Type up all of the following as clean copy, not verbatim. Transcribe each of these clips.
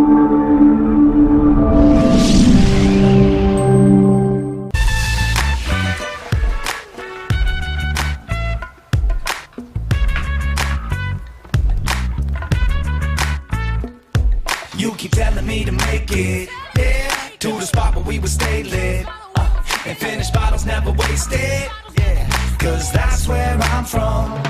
You keep telling me to make it, yeah, to the spot where we would stay lit, and finish bottles never wasted, yeah, cause that's where I'm from.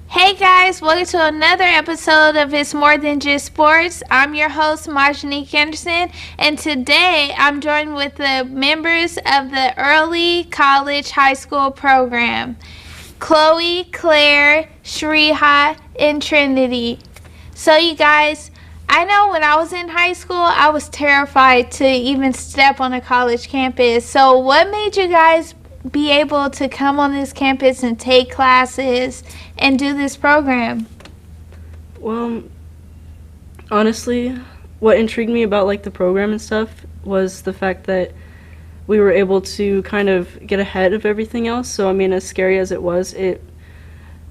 Hey guys, welcome to another episode of It's More Than Just Sports. I'm your host, Majanique Anderson, and today I'm joined with the members of the Early College High School program, Chloe, Claire, Shreha, and Trinity. So you guys, I know when I was in high school, I was terrified to even step on a college campus. So what made you guys be able to come on this campus and take classes and do this program? Well, honestly, what intrigued me about like the program and stuff was the fact that we were able to kind of get ahead of everything else. So I mean, as scary as it was,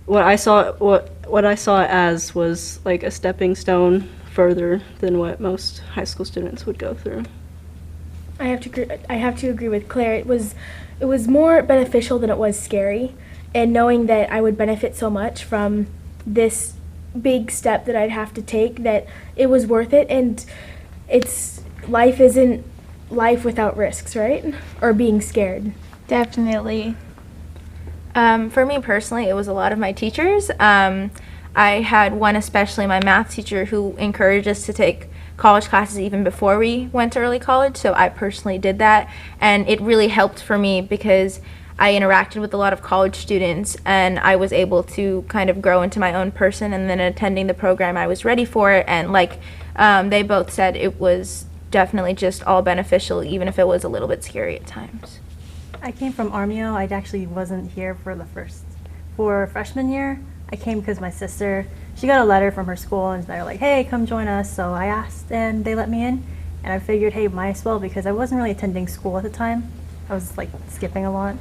what I saw it as was like a stepping stone further than what most high school students would go through. I have to agree with Claire. It was more beneficial than it was scary, and knowing that I would benefit so much from this big step that I'd have to take, that it was worth it. And life isn't life without risks, right? Or being scared. Definitely. For me personally, it was a lot of my teachers. I had one, especially my math teacher, who encouraged us to take college classes even before we went to early college, so I personally did that, and it really helped for me because I interacted with a lot of college students and I was able to kind of grow into my own person, and then attending the program I was ready for it, and like they both said, it was definitely just all beneficial, even if it was a little bit scary at times. I came from Armio. I actually wasn't here for freshman year. I came because my sister, she got a letter from her school and they're like, hey, come join us. So I asked and they let me in, and I figured, hey, might as well, because I wasn't really attending school at the time. I was like skipping a lot.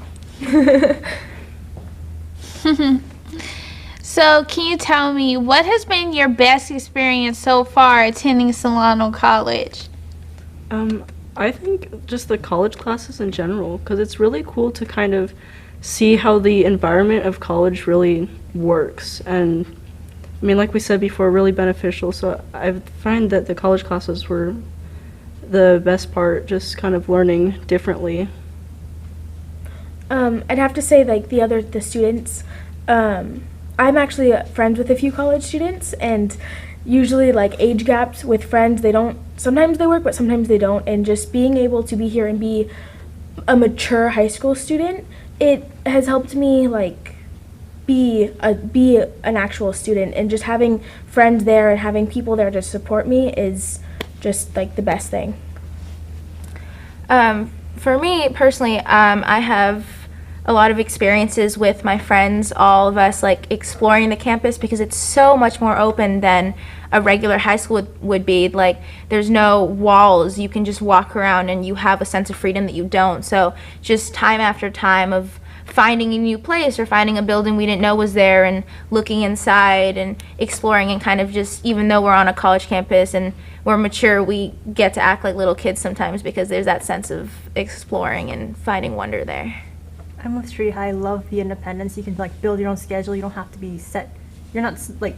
So can you tell me, what has been your best experience so far attending Solano College? I think just the college classes in general, because it's really cool to kind of see how the environment of college really works. And I mean, like we said before, really beneficial. So I find that the college classes were the best part, just kind of learning differently. I'd have to say, like, the students, I'm actually friends with a few college students, and usually, like, age gaps with friends, sometimes they work, but sometimes they don't, and just being able to be here and be a mature high school student, it has helped me, like, be an actual student, and just having friends there and having people there to support me is just, like, the best thing. For me personally, I have a lot of experiences with my friends, all of us, like exploring the campus, because it's so much more open than a regular high school would be. Like, there's no walls, you can just walk around and you have a sense of freedom that you don't. So just time after time of finding a new place or finding a building we didn't know was there and looking inside and exploring, and kind of just, even though we're on a college campus and we're mature, we get to act like little kids sometimes because there's that sense of exploring and finding wonder there. I'm with Shreha. I love the independence. You can like build your own schedule. You don't have to be set. You're not like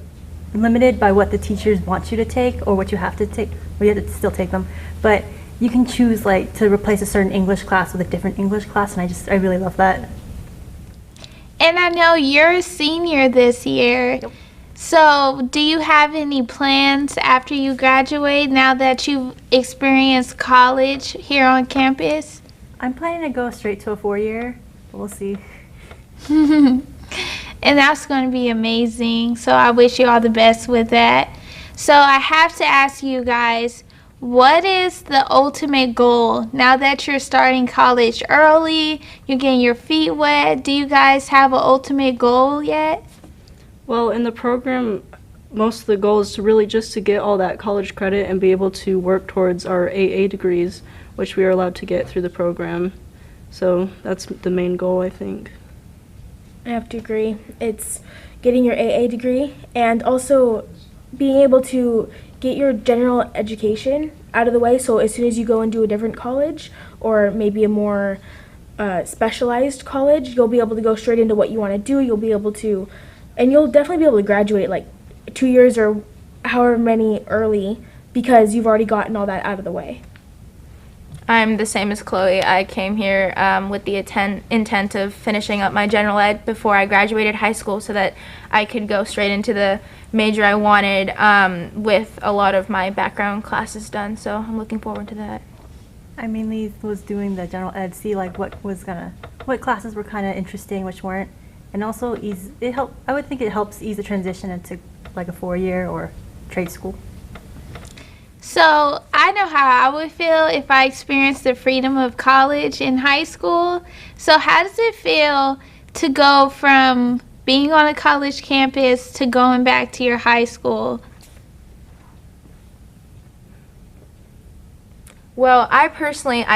limited by what the teachers want you to take or what you have to take. Well, you have to still take them, but you can choose like to replace a certain English class with a different English class, and I really love that. And I know you're a senior this year. Yep. So do you have any plans after you graduate, now that you've experienced college here on campus? I'm planning to go straight to a 4-year. We'll see. And that's going to be amazing. So I wish you all the best with that. So I have to ask you guys, what is the ultimate goal now that you're starting college early, you're getting your feet wet? Do you guys have an ultimate goal yet? Well, in the program, most of the goal is to really just to get all that college credit and be able to work towards our AA degrees, which we are allowed to get through the program. So that's the main goal, I think. I have to agree. It's getting your AA degree, and also being able to get your general education out of the way, so as soon as you go into a different college or maybe a more specialized college, you'll be able to go straight into what you want to do. You'll be able to, and you'll definitely be able to graduate like 2 years or however many early, because you've already gotten all that out of the way. I'm the same as Chloe. I came here with the intent of finishing up my general ed before I graduated high school so that I could go straight into the major I wanted with a lot of my background classes done. So I'm looking forward to that. I mainly was doing the general ed, see like what classes were kind of interesting, which weren't, and also I would think it helps ease the transition into like a 4-year or trade school. So I know how I would feel if I experienced the freedom of college in high school. So how does it feel to go from being on a college campus to going back to your high school? Well, I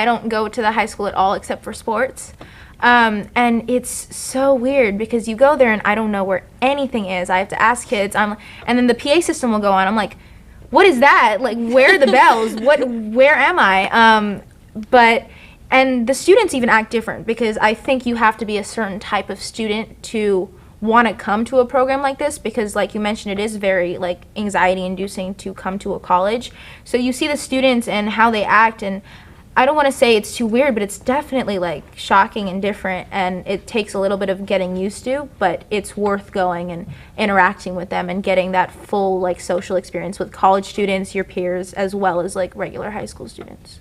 don't go to the high school at all except for sports. And it's so weird because you go there and I don't know where anything is. I have to ask kids. And then the PA system will go on. I'm like, what is that? Like, where are the bells? Where am I? And the students even act different because I think you have to be a certain type of student to want to come to a program like this because, like you mentioned, it is very like anxiety inducing to come to a college. So you see the students and how they act, and I don't want to say it's too weird, but it's definitely like shocking and different, and it takes a little bit of getting used to, but it's worth going and interacting with them and getting that full like social experience with college students, your peers, as well as like regular high school students.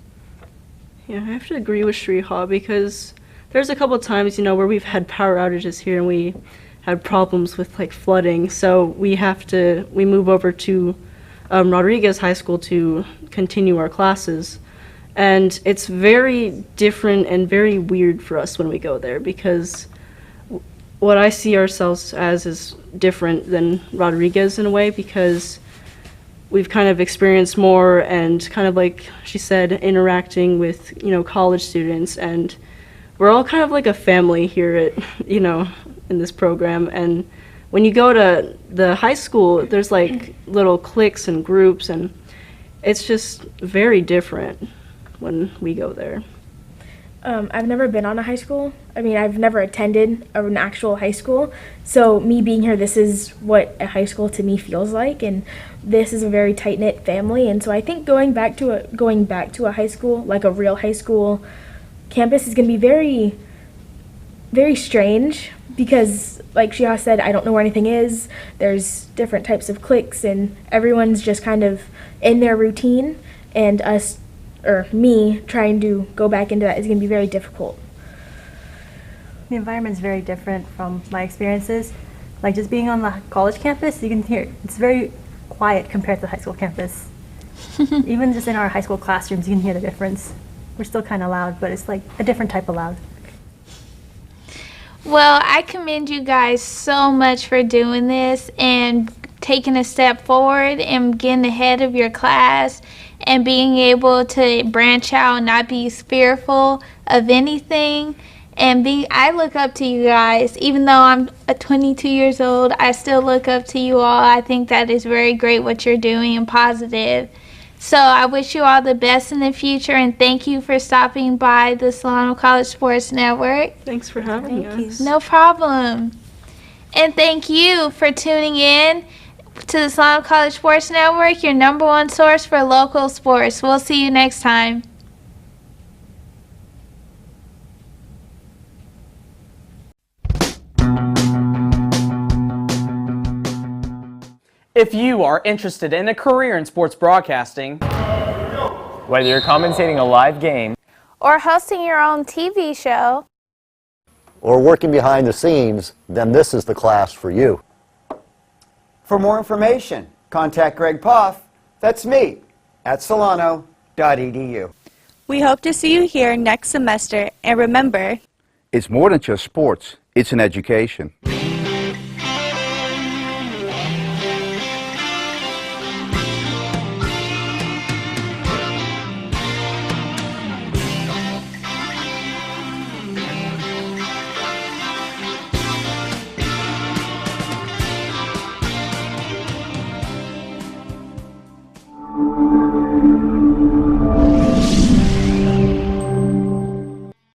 Yeah, I have to agree with Shriha because there's a couple of times, where we've had power outages here and we had problems with like flooding, so we move over to Rodriguez High School to continue our classes. And it's very different and very weird for us when we go there because what I see ourselves as is different than Rodriguez in a way because we've kind of experienced more and kind of like she said, interacting with, college students, and we're all kind of like a family here at, in this program. And when you go to the high school, there's like little cliques and groups, and it's just very different when we go there. I've never been on a high school. I've never attended an actual high school. So me being here, this is what a high school to me feels like, and this is a very tight-knit family. And so I think going back to a high school, like a real high school campus, is going to be very, very strange because, like Shia said, I don't know where anything is. There's different types of cliques, and everyone's just kind of in their routine, and me trying to go back into that is going to be very difficult. The environment is very different from my experiences. Like just being on the college campus, you can hear it's very quiet compared to the high school campus. Even just in our high school classrooms, you can hear the difference. We're still kind of loud, but it's like a different type of loud. Well, I commend you guys so much for doing this and taking a step forward and getting ahead of your class and being able to branch out and not be fearful of anything. And I look up to you guys. Even though I'm 22 years old, I still look up to you all. I think that is very great what you're doing and positive. So I wish you all the best in the future, and thank you for stopping by the Solano College Sports Network. Thanks for having us. No problem. And thank you for tuning in to the Solano College Sports Network, your #1 source for local sports. We'll see you next time. If you are interested in a career in sports broadcasting, whether you're commentating a live game Or hosting your own TV show, or working behind the scenes, then this is the class for you. For more information, contact Greg Poff, that's me, at solano.edu. We hope to see you here next semester, and remember, it's more than just sports, it's an education. Sports.